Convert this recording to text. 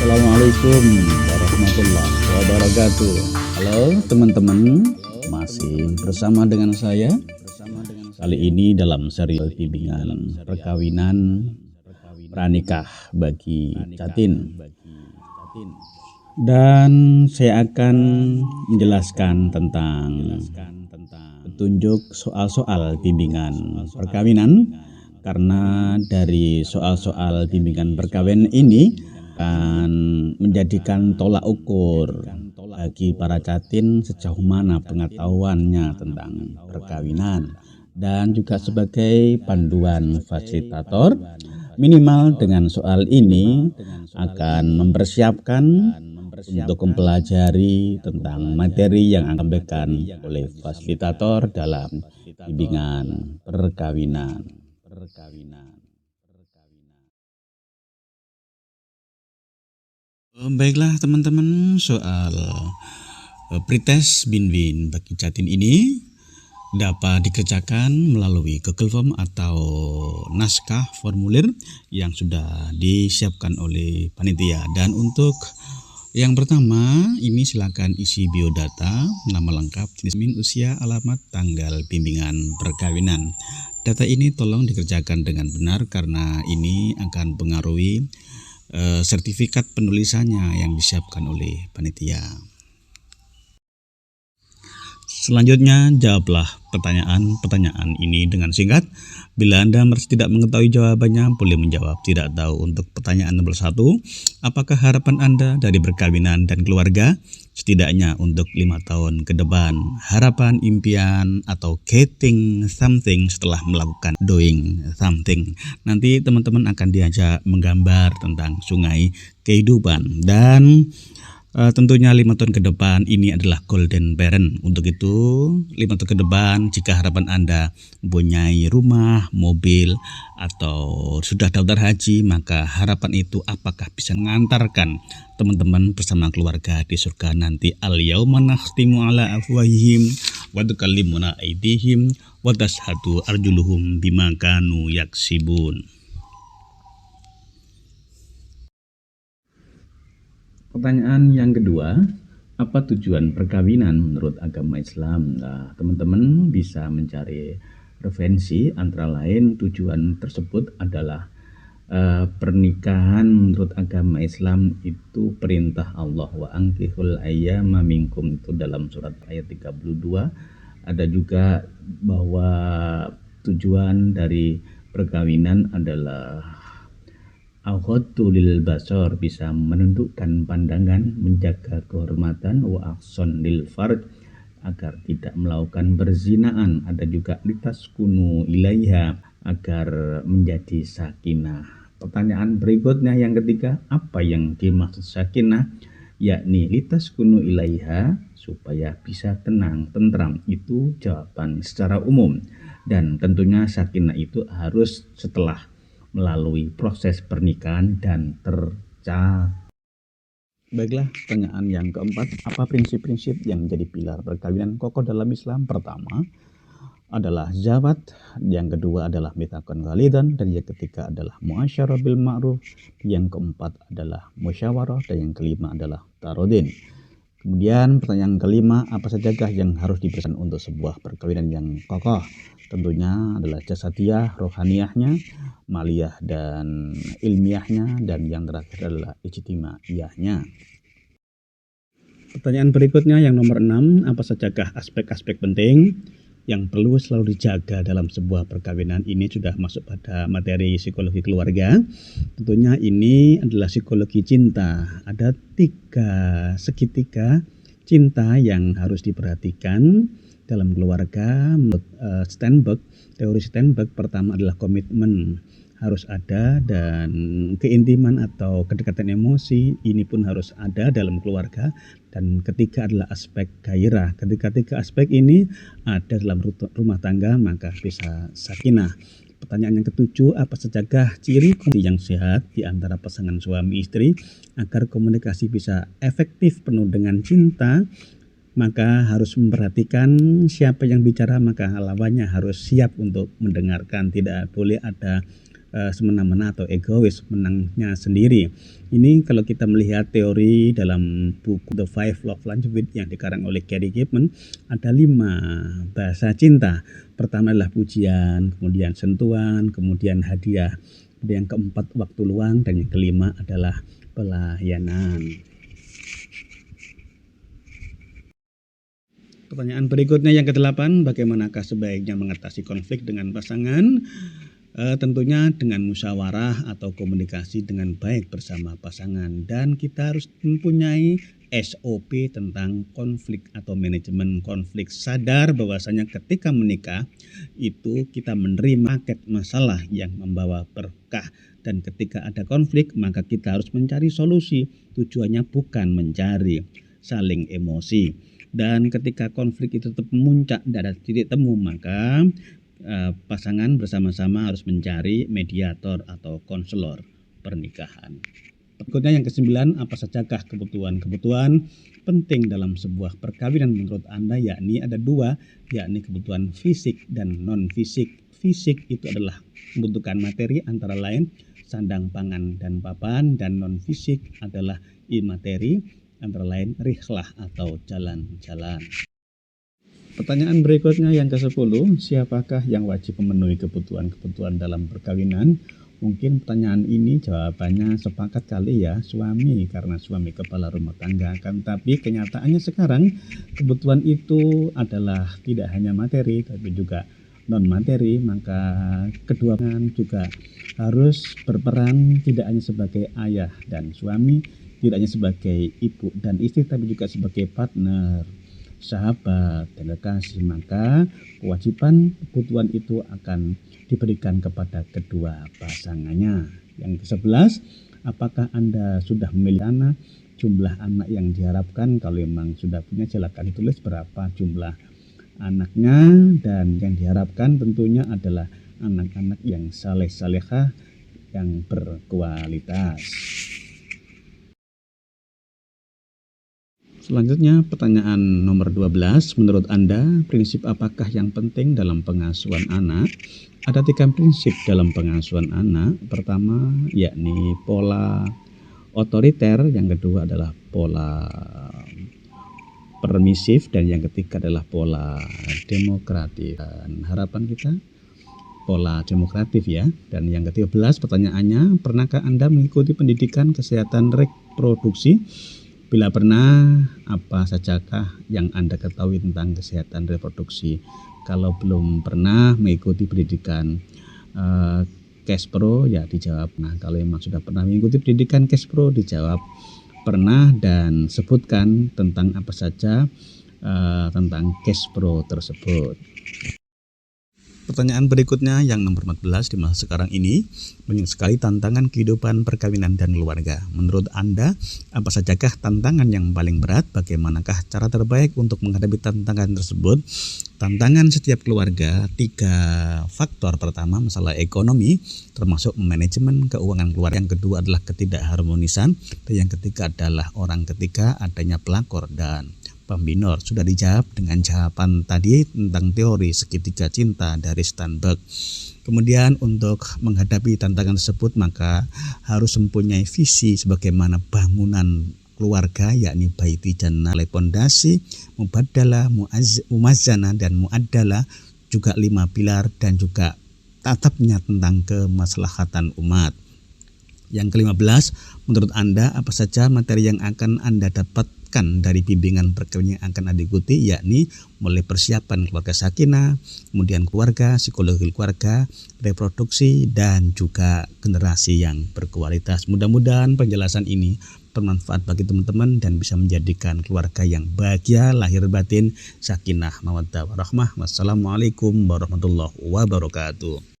Assalamualaikum warahmatullahi wabarakatuh. Halo teman-teman, masih bersama dengan saya. Kali ini dalam serial bimbingan perkawinan pranikah bagi Catin. Dan saya akan menjelaskan tentang petunjuk soal-soal bimbingan perkawinan, karena dari soal-soal bimbingan perkawinan ini akan menjadikan tolak ukur bagi para Catin sejauh mana pengetahuannya tentang perkawinan, dan juga sebagai panduan fasilitator. Minimal dengan soal ini akan mempersiapkan untuk mempelajari tentang materi yang akan disampaikan oleh fasilitator dalam bimbingan perkawinan. Baiklah teman-teman, soal pretest bin-bin bagi Catin ini dapat dikerjakan melalui Google Form atau naskah formulir yang sudah disiapkan oleh panitia. Dan untuk yang pertama ini silakan isi biodata, nama lengkap, jenis kelamin, usia, alamat, tanggal bimbingan perkawinan. Data ini tolong dikerjakan dengan benar karena ini akan mempengaruhi sertifikat penulisannya yang disiapkan oleh panitia. Selanjutnya, jawablah pertanyaan ini dengan singkat. Bila Anda masih tidak mengetahui jawabannya, boleh menjawab tidak tahu. Untuk pertanyaan nomor 1, apakah harapan Anda dari perkawinan dan keluarga? Setidaknya untuk 5 tahun ke depan. Harapan, impian, atau getting something setelah melakukan doing something. Nanti teman-teman akan diajak menggambar tentang sungai kehidupan. Dan tentunya 5 tahun ke depan ini adalah golden parent. Untuk itu 5 tahun ke depan, jika harapan Anda mempunyai rumah, mobil, atau sudah daftar haji, maka harapan itu apakah bisa mengantarkan teman-teman bersama keluarga di surga nanti. Al-yauma nakhtimu ala afwahihim wa tukallimuna aydihim wa tashhadu arjuluhum bima kanu yaksibun. Pertanyaan yang kedua, apa tujuan perkawinan menurut agama Islam? Nah, teman-teman bisa mencari referensi, antara lain tujuan tersebut adalah pernikahan menurut agama Islam itu perintah Allah, wa ankihul ayyama minkum, itu dalam surat ayat 32. Ada juga bahwa tujuan dari perkawinan adalah aghaddu lil basar, bisa menundukkan pandangan, menjaga kehormatan, wa ahsan lil farj, agar tidak melakukan berzinaan. Ada juga litaskunu ilaiha, agar menjadi sakinah. Pertanyaan berikutnya yang ketiga, apa yang dimaksud sakinah? Yakni litaskunu ilaiha, supaya bisa tenang, tentram. Itu jawaban secara umum. Dan tentunya sakinah itu harus setelah melalui proses pernikahan dan tercapai. Baiklah, pertanyaan yang keempat, apa prinsip-prinsip yang menjadi pilar perkawinan kokoh dalam Islam? Pertama adalah zakat, yang kedua adalah mitsaqan ghalidan, dan yang ketiga adalah muasyarah bil ma'ruf, yang keempat adalah musyawarah, dan yang kelima adalah tarodin. Kemudian pertanyaan kelima, apa sajakah yang harus dipersiapkan untuk sebuah perkawinan yang kokoh? Tentunya adalah jasadiyah, rohaniyahnya, maliyah dan ilmiahnya, dan yang terakhir adalah ijtimaiyahnya. Pertanyaan berikutnya yang nomor 6, apa sajakah aspek-aspek penting yang perlu selalu dijaga dalam sebuah perkawinan? Ini sudah masuk pada materi psikologi keluarga. Tentunya ini adalah psikologi cinta. Ada 3 segitiga cinta yang harus diperhatikan dalam keluarga. Menurut teori Steinberg, pertama adalah komitmen harus ada, dan keintiman atau kedekatan emosi ini pun harus ada dalam keluarga. Dan ketiga adalah aspek gairah. Ketika 3 aspek ini ada dalam rumah tangga, maka bisa sakinah. Pertanyaan yang ketujuh, apa sajakah ciri komunikasi yang sehat di antara pasangan suami istri agar komunikasi bisa efektif penuh dengan cinta? Maka harus memperhatikan siapa yang bicara, maka lawannya harus siap untuk mendengarkan. Tidak boleh ada semena-mena atau egois, menangnya sendiri. Ini kalau kita melihat teori dalam buku The Five Love Language yang dikarang oleh Gary Chapman, ada 5 bahasa cinta. Pertama adalah pujian, kemudian sentuhan, kemudian hadiah, kemudian yang keempat waktu luang, dan yang kelima adalah pelayanan. Pertanyaan berikutnya yang ke-8, bagaimanakah sebaiknya mengatasi konflik dengan pasangan? Tentunya dengan musyawarah atau komunikasi dengan baik bersama pasangan, dan kita harus mempunyai SOP tentang konflik atau manajemen konflik. Sadar bahwasanya ketika menikah itu kita menerima paket masalah yang membawa berkah, dan ketika ada konflik maka kita harus mencari solusi. Tujuannya bukan mencari saling emosi. Dan ketika konflik itu tetap memuncak, tidak ada titik temu, maka pasangan bersama-sama harus mencari mediator atau konselor pernikahan. Berikutnya yang ke-9, apa sajakah kebutuhan-kebutuhan penting dalam sebuah perkawinan menurut Anda? Yakni ada 2, yakni kebutuhan fisik dan non-fisik. Fisik itu adalah membutuhkan materi antara lain sandang, pangan, dan papan, dan non-fisik adalah imateri antara lain rihlah atau jalan-jalan. Pertanyaan berikutnya yang ke-10, siapakah yang wajib memenuhi kebutuhan-kebutuhan dalam perkawinan? Mungkin pertanyaan ini jawabannya sepakat kali ya, suami, karena suami kepala rumah tangga. Kan tapi kenyataannya sekarang kebutuhan itu adalah tidak hanya materi tapi juga non materi, maka kedua pasangan juga harus berperan tidak hanya sebagai ayah dan suami, tidak hanya sebagai ibu dan istri, tapi juga sebagai partner, sahabat, dan kekasih. Maka kewajiban kebutuhan itu akan diberikan kepada kedua pasangannya. Yang ke-11, apakah Anda sudah memilih anak? Jumlah anak yang diharapkan, kalau memang sudah punya silakan ditulis berapa jumlah anaknya, dan yang diharapkan tentunya adalah anak-anak yang saleh-salehah yang berkualitas. Selanjutnya pertanyaan nomor 12, menurut Anda prinsip apakah yang penting dalam pengasuhan anak? Ada 3 prinsip dalam pengasuhan anak. Pertama yakni pola otoriter, yang kedua adalah pola permisif, dan yang ketiga adalah pola demokratif. Dan harapan kita pola demokratif ya. Dan yang ke-13 pertanyaannya, pernahkah Anda mengikuti pendidikan kesehatan reproduksi? Bila pernah, apa sajakah yang Anda ketahui tentang kesehatan reproduksi? Kalau belum pernah mengikuti pendidikan Kespro, ya dijawab nah. Kalau memang sudah pernah mengikuti pendidikan Kespro, dijawab pernah, dan sebutkan tentang apa saja tentang Kespro tersebut. Pertanyaan berikutnya yang nomor 14, di masa sekarang ini banyak sekali tantangan kehidupan perkawinan dan keluarga. Menurut Anda, apa sajakah tantangan yang paling berat? Bagaimanakah cara terbaik untuk menghadapi tantangan tersebut? Tantangan setiap keluarga 3 faktor. Pertama, masalah ekonomi, termasuk manajemen keuangan keluarga. Yang kedua adalah ketidakharmonisan, dan yang ketiga adalah orang ketiga, adanya pelakor dan pembinor. Sudah dijawab dengan jawaban tadi tentang teori segitiga cinta dari Steinberg. Kemudian untuk menghadapi tantangan tersebut maka harus mempunyai visi sebagaimana bangunan keluarga, yakni baiti jannah, pondasi, mubaddalah, mumazzanah, dan muaddalah, juga 5 pilar, dan juga tatapnya tentang kemaslahatan umat. Yang ke-15, menurut Anda apa saja materi yang akan Anda dapatkan dari bimbingan perkawinan yang akan Anda ikuti, yakni mulai persiapan keluarga sakinah, kemudian keluarga, psikologi keluarga, reproduksi, dan juga generasi yang berkualitas. Mudah-mudahan penjelasan ini bermanfaat bagi teman-teman dan bisa menjadikan keluarga yang bahagia lahir batin, sakinah, mawaddah warahmah. Wassalamualaikum warahmatullahi wabarakatuh.